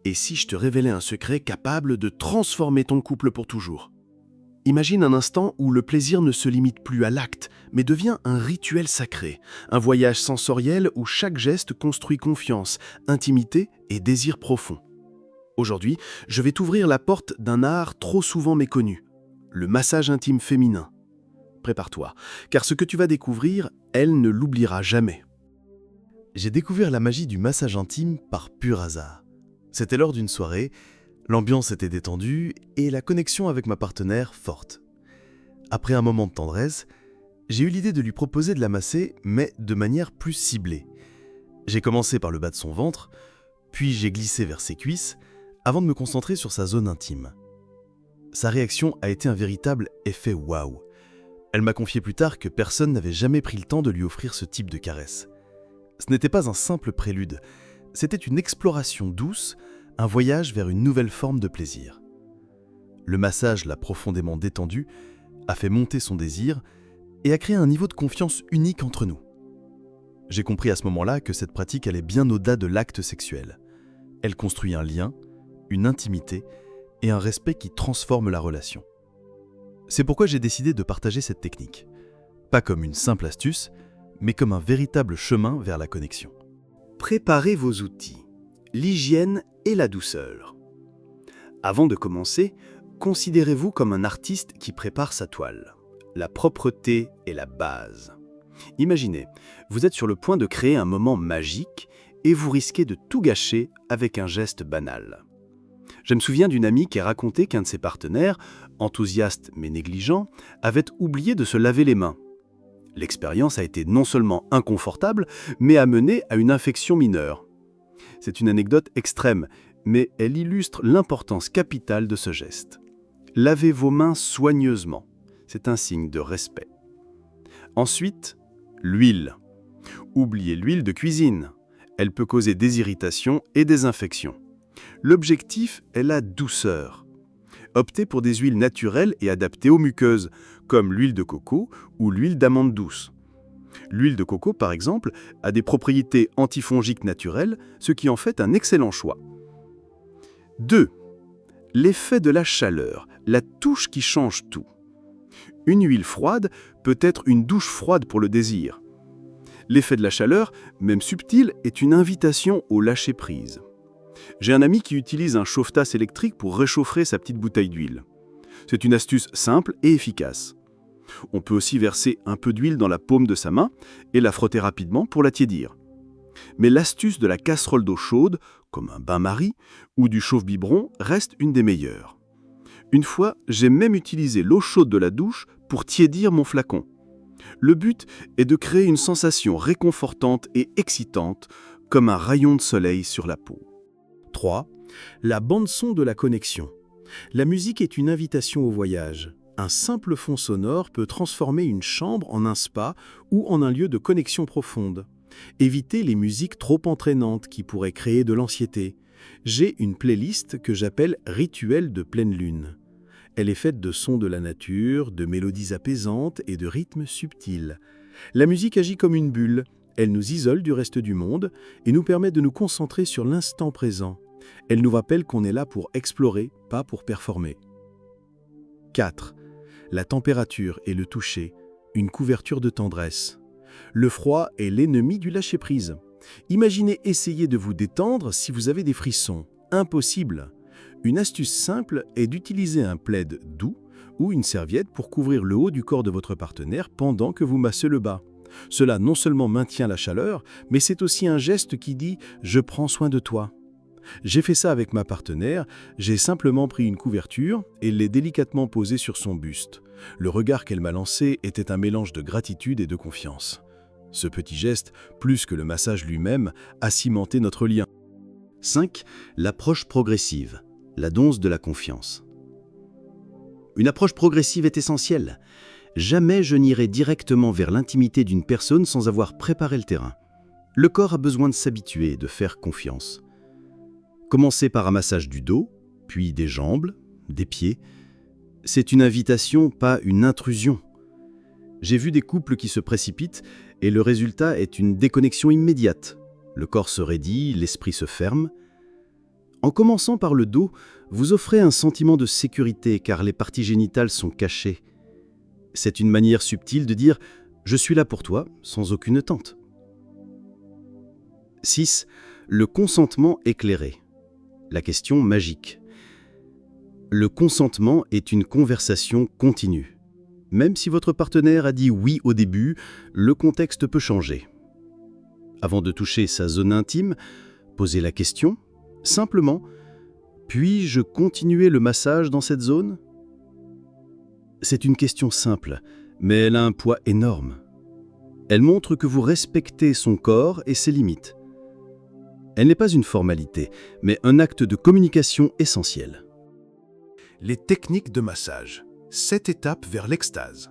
Et si je te révélais un secret capable de transformer ton couple pour toujours? Imagine un instant où le plaisir ne se limite plus à l'acte, mais devient un rituel sacré, un voyage sensoriel où chaque geste construit confiance, intimité et désir profond. Aujourd'hui, je vais t'ouvrir la porte d'un art trop souvent méconnu, le massage intime féminin. Prépare-toi, car ce que tu vas découvrir, elle ne l'oubliera jamais. J'ai découvert la magie du massage intime par pur hasard. C'était lors d'une soirée, l'ambiance était détendue et la connexion avec ma partenaire forte. Après un moment de tendresse, j'ai eu l'idée de lui proposer de la masser, mais de manière plus ciblée. J'ai commencé par le bas de son ventre, puis j'ai glissé vers ses cuisses, avant de me concentrer sur sa zone intime. Sa réaction a été un véritable effet waouh. Elle m'a confié plus tard que personne n'avait jamais pris le temps de lui offrir ce type de caresse. Ce n'était pas un simple prélude, c'était une exploration douce, un voyage vers une nouvelle forme de plaisir. Le massage l'a profondément détendue, a fait monter son désir et a créé un niveau de confiance unique entre nous. J'ai compris à ce moment-là que cette pratique allait bien au-delà de l'acte sexuel. Elle construit un lien, une intimité et un respect qui transforment la relation. C'est pourquoi j'ai décidé de partager cette technique. Pas comme une simple astuce, mais comme un véritable chemin vers la connexion. Préparez vos outils, l'hygiène et la douceur. Avant de commencer, considérez-vous comme un artiste qui prépare sa toile. La propreté est la base. Imaginez, vous êtes sur le point de créer un moment magique et vous risquez de tout gâcher avec un geste banal. Je me souviens d'une amie qui a raconté qu'un de ses partenaires, enthousiaste mais négligent, avait oublié de se laver les mains. L'expérience a été non seulement inconfortable, mais a mené à une infection mineure. C'est une anecdote extrême, mais elle illustre l'importance capitale de ce geste. Lavez vos mains soigneusement. C'est un signe de respect. Ensuite, l'huile. Oubliez l'huile de cuisine. Elle peut causer des irritations et des infections. L'objectif est la douceur. Optez pour des huiles naturelles et adaptées aux muqueuses, comme l'huile de coco ou l'huile d'amande douce. L'huile de coco, par exemple, a des propriétés antifongiques naturelles, ce qui en fait un excellent choix. 2. L'effet de la chaleur, la touche qui change tout. Une huile froide peut être une douche froide pour le désir. L'effet de la chaleur, même subtil, est une invitation au lâcher-prise. J'ai un ami qui utilise un chauffe-tasse électrique pour réchauffer sa petite bouteille d'huile. C'est une astuce simple et efficace. On peut aussi verser un peu d'huile dans la paume de sa main et la frotter rapidement pour la tiédir. Mais l'astuce de la casserole d'eau chaude, comme un bain-marie, ou du chauffe-biberon reste une des meilleures. Une fois, j'ai même utilisé l'eau chaude de la douche pour tiédir mon flacon. Le but est de créer une sensation réconfortante et excitante, comme un rayon de soleil sur la peau. 3. La bande-son de la connexion. La musique est une invitation au voyage. Un simple fond sonore peut transformer une chambre en un spa ou en un lieu de connexion profonde. Évitez les musiques trop entraînantes qui pourraient créer de l'anxiété. J'ai une playlist que j'appelle « Rituel de pleine lune ». Elle est faite de sons de la nature, de mélodies apaisantes et de rythmes subtils. La musique agit comme une bulle. Elle nous isole du reste du monde et nous permet de nous concentrer sur l'instant présent. Elle nous rappelle qu'on est là pour explorer, pas pour performer. 4. La température et le toucher, une couverture de tendresse. Le froid est l'ennemi du lâcher-prise. Imaginez essayer de vous détendre si vous avez des frissons. Impossible. Une astuce simple est d'utiliser un plaid doux ou une serviette pour couvrir le haut du corps de votre partenaire pendant que vous massez le bas. Cela non seulement maintient la chaleur, mais c'est aussi un geste qui dit « je prends soin de toi ». J'ai fait ça avec ma partenaire, j'ai simplement pris une couverture et l'ai délicatement posée sur son buste. Le regard qu'elle m'a lancé était un mélange de gratitude et de confiance. Ce petit geste, plus que le massage lui-même, a cimenté notre lien. 5. L'approche progressive, la danse de la confiance. Une approche progressive est essentielle. Jamais je n'irai directement vers l'intimité d'une personne sans avoir préparé le terrain. Le corps a besoin de s'habituer et de faire confiance. Commencez par un massage du dos, puis des jambes, des pieds. C'est une invitation, pas une intrusion. J'ai vu des couples qui se précipitent et le résultat est une déconnexion immédiate. Le corps se raidit, l'esprit se ferme. En commençant par le dos, vous offrez un sentiment de sécurité car les parties génitales sont cachées. C'est une manière subtile de dire « je suis là pour toi » sans aucune attente. 6. Le consentement éclairé. La question magique. Le consentement est une conversation continue. Même si votre partenaire a dit oui au début, le contexte peut changer. Avant de toucher sa zone intime, posez la question, simplement « puis-je continuer le massage dans cette zone ?» C'est une question simple, mais elle a un poids énorme. Elle montre que vous respectez son corps et ses limites. Elle n'est pas une formalité, mais un acte de communication essentiel. Les techniques de massage. 7 étapes vers l'extase.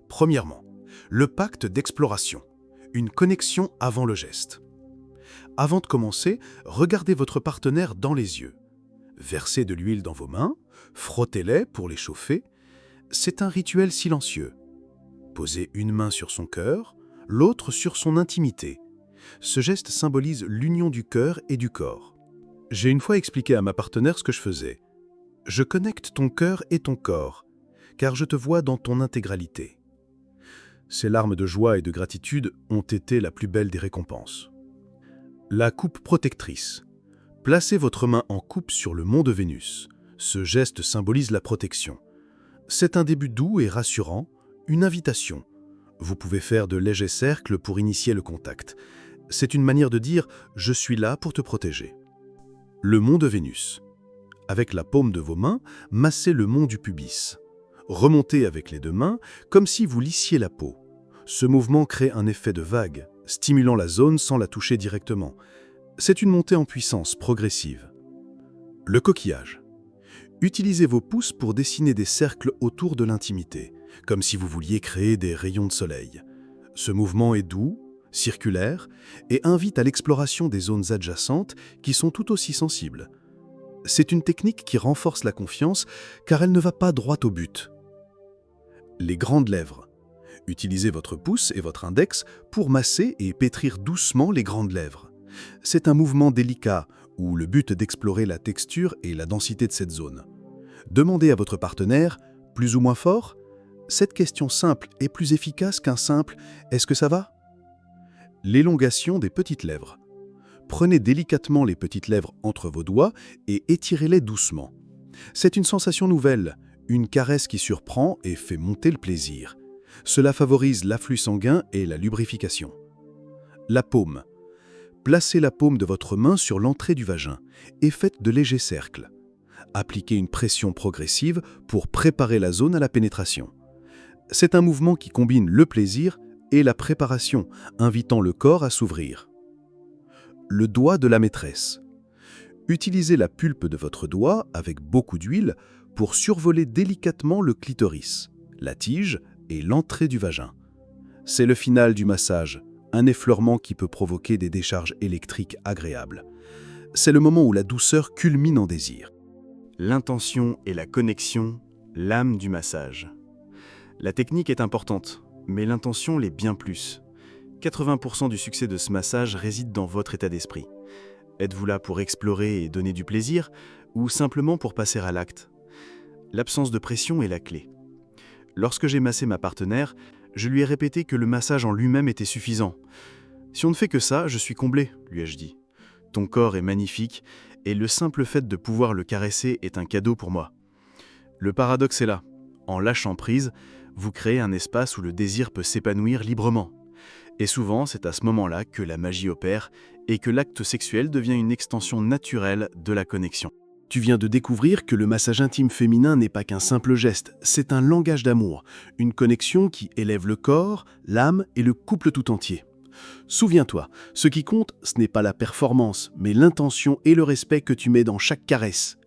Premièrement, le pacte d'exploration. Une connexion avant le geste. Avant de commencer, regardez votre partenaire dans les yeux. Versez de l'huile dans vos mains, frottez-les pour les chauffer. C'est un rituel silencieux. Posez une main sur son cœur, l'autre sur son intimité. Ce geste symbolise l'union du cœur et du corps. J'ai une fois expliqué à ma partenaire ce que je faisais. Je connecte ton cœur et ton corps, car je te vois dans ton intégralité. Ces larmes de joie et de gratitude ont été la plus belle des récompenses. La coupe protectrice. Placez votre main en coupe sur le mont de Vénus. Ce geste symbolise la protection. C'est un début doux et rassurant, une invitation. Vous pouvez faire de légers cercles pour initier le contact. C'est une manière de dire « je suis là pour te protéger ». Le mont de Vénus. Avec la paume de vos mains, massez le mont du pubis. Remontez avec les deux mains, comme si vous lissiez la peau. Ce mouvement crée un effet de vague, stimulant la zone sans la toucher directement. C'est une montée en puissance progressive. Le coquillage. Utilisez vos pouces pour dessiner des cercles autour de l'intimité, comme si vous vouliez créer des rayons de soleil. Ce mouvement est doux, circulaire, et invite à l'exploration des zones adjacentes qui sont tout aussi sensibles. C'est une technique qui renforce la confiance car elle ne va pas droit au but. Les grandes lèvres. Utilisez votre pouce et votre index pour masser et pétrir doucement les grandes lèvres. C'est un mouvement délicat où le but est d'explorer la texture et la densité de cette zone. Demandez à votre partenaire, plus ou moins fort, cette question simple est plus efficace qu'un simple « est-ce que ça va ?» L'élongation des petites lèvres. Prenez délicatement les petites lèvres entre vos doigts et étirez-les doucement. C'est une sensation nouvelle, une caresse qui surprend et fait monter le plaisir. Cela favorise l'afflux sanguin et la lubrification. La paume. Placez la paume de votre main sur l'entrée du vagin et faites de légers cercles. Appliquez une pression progressive pour préparer la zone à la pénétration. C'est un mouvement qui combine le plaisir et la préparation, invitant le corps à s'ouvrir. Le doigt de la maîtresse. Utilisez la pulpe de votre doigt avec beaucoup d'huile pour survoler délicatement le clitoris, la tige et l'entrée du vagin. C'est le final du massage, un effleurement qui peut provoquer des décharges électriques agréables. C'est le moment où la douceur culmine en désir. L'intention et la connexion, l'âme du massage. La technique est importante, mais l'intention l'est bien plus. 80% du succès de ce massage réside dans votre état d'esprit. Êtes-vous là pour explorer et donner du plaisir, ou simplement pour passer à l'acte ? L'absence de pression est la clé. Lorsque j'ai massé ma partenaire, je lui ai répété que le massage en lui-même était suffisant. « Si on ne fait que ça, je suis comblé », lui ai-je dit. « Ton corps est magnifique, et le simple fait de pouvoir le caresser est un cadeau pour moi. » Le paradoxe est là. En lâchant prise, vous créez un espace où le désir peut s'épanouir librement. Et souvent, c'est à ce moment-là que la magie opère et que l'acte sexuel devient une extension naturelle de la connexion. Tu viens de découvrir que le massage intime féminin n'est pas qu'un simple geste, c'est un langage d'amour, une connexion qui élève le corps, l'âme et le couple tout entier. Souviens-toi, ce qui compte, ce n'est pas la performance, mais l'intention et le respect que tu mets dans chaque caresse.